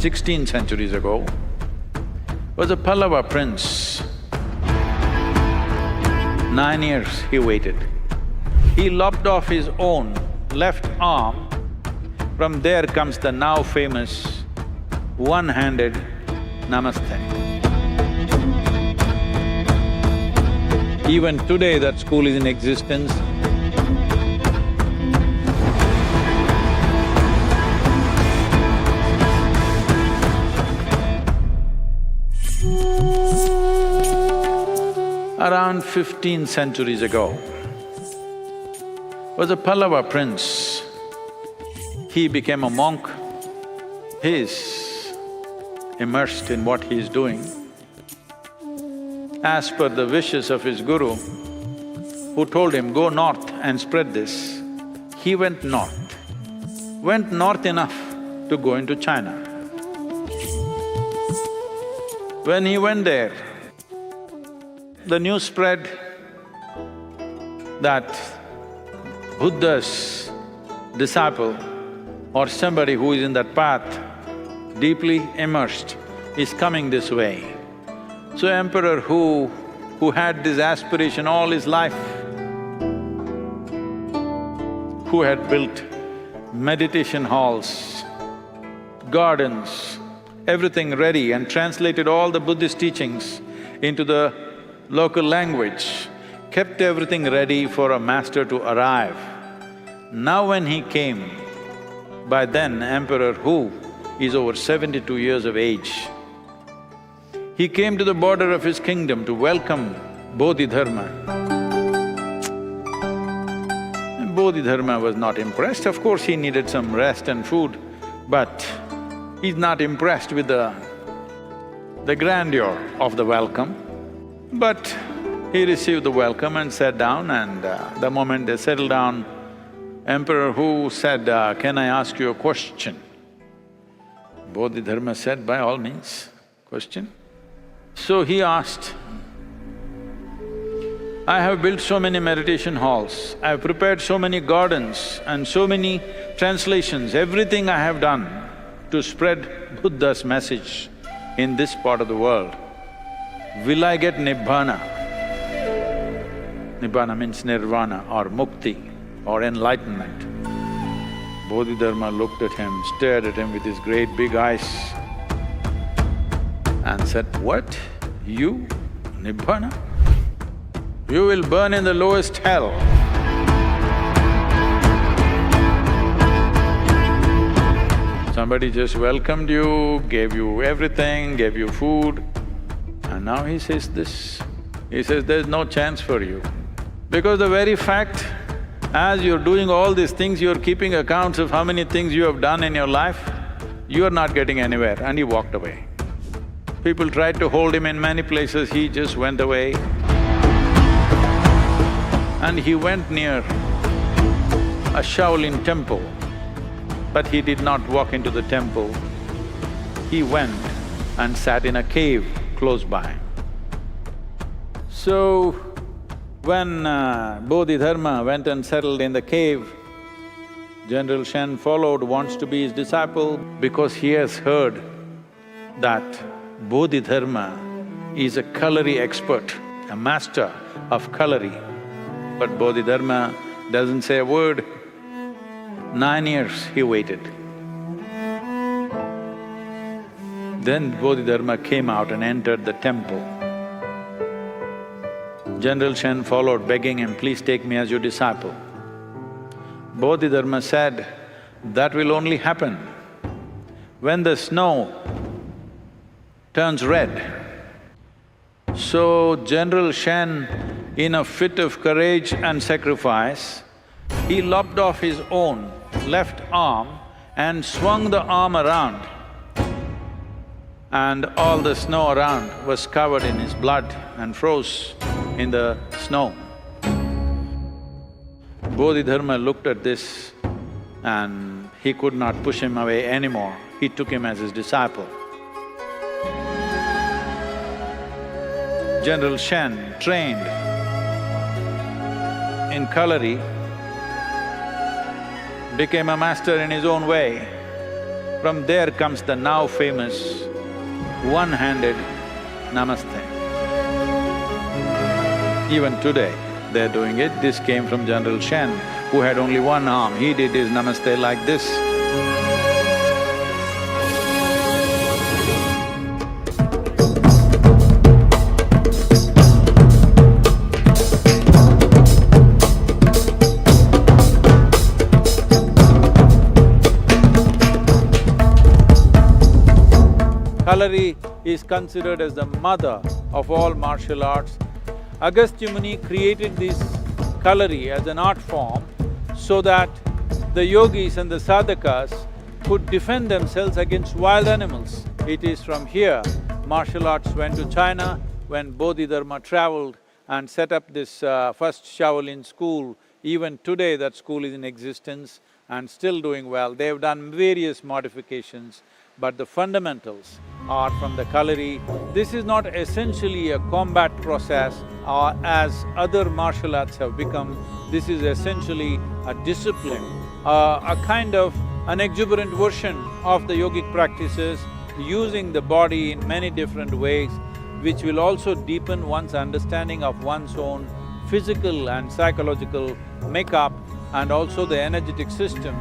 16 centuries ago, was a Pallava prince. 9 years he waited. He lopped off his own left arm. From there comes the now famous one-handed namaste. Even today that school is in existence. Around 15 centuries ago, was a Pallava prince. He became a monk. He is immersed in what he is doing. As per the wishes of his guru, who told him, go north and spread this, he went north. Went north enough to go into China. When he went there, the news spread that Buddha's disciple or somebody who is in that path, deeply immersed, is coming this way. So Emperor who had this aspiration all his life, who had built meditation halls, gardens, everything ready and translated all the Buddhist teachings into the local language, kept everything ready for a master to arrive. Now when he came, by then Emperor Hu is over 72 years of age. He came to the border of his kingdom to welcome Bodhidharma. And Bodhidharma was not impressed. Of course, he needed some rest and food, but he's not impressed with the grandeur of the welcome. But he received the welcome and sat down, and the moment they settled down, Emperor Hu said, can I ask you a question? Bodhidharma said, by all means, question. So he asked, I have built so many meditation halls, I have prepared so many gardens and so many translations, everything I have done to spread Buddha's message in this part of the world. Will I get Nibbana? Nibbana means nirvana or mukti or enlightenment. Bodhidharma looked at him, stared at him with his great big eyes and said, what? You? Nibbana? You will burn in the lowest hell. Somebody just welcomed you, gave you everything, gave you food, and now he says this. He says, there's no chance for you. Because the very fact, as you're doing all these things, you're keeping accounts of how many things you have done in your life, you're not getting anywhere, and he walked away. People tried to hold him in many places, he just went away. And he went near a Shaolin Temple, but he did not walk into the temple. He went and sat in a cave close by. So, when Bodhidharma went and settled in the cave, General Shen followed, wants to be his disciple because he has heard that Bodhidharma is a cutlery expert, a master of cutlery. But Bodhidharma doesn't say a word. 9 years he waited. Then Bodhidharma came out and entered the temple. General Shen followed, begging him, please take me as your disciple. Bodhidharma said, that will only happen when the snow turns red. So General Shen, in a fit of courage and sacrifice, he lopped off his own left arm and swung the arm around, and all the snow around was covered in his blood and froze in the snow. Bodhidharma looked at this and he could not push him away anymore. He took him as his disciple. General Shen, trained in cutlery, became a master in his own way. From there comes the now famous one-handed namaste. Even today, they're doing it. This came from General Shen, who had only one arm. He did his namaste like this. Kalari is considered as the mother of all martial arts. Agastya Muni created this kalari as an art form so that the yogis and the sadhakas could defend themselves against wild animals. It is from here martial arts went to China when Bodhidharma traveled and set up this first Shaolin school. Even today that school is in existence and still doing well. They've done various modifications, but the fundamentals are from the kalari. This is not essentially a combat process as other martial arts have become. This is essentially a discipline, a kind of an exuberant version of the yogic practices, using the body in many different ways, which will also deepen one's understanding of one's own physical and psychological makeup and also the energetic system.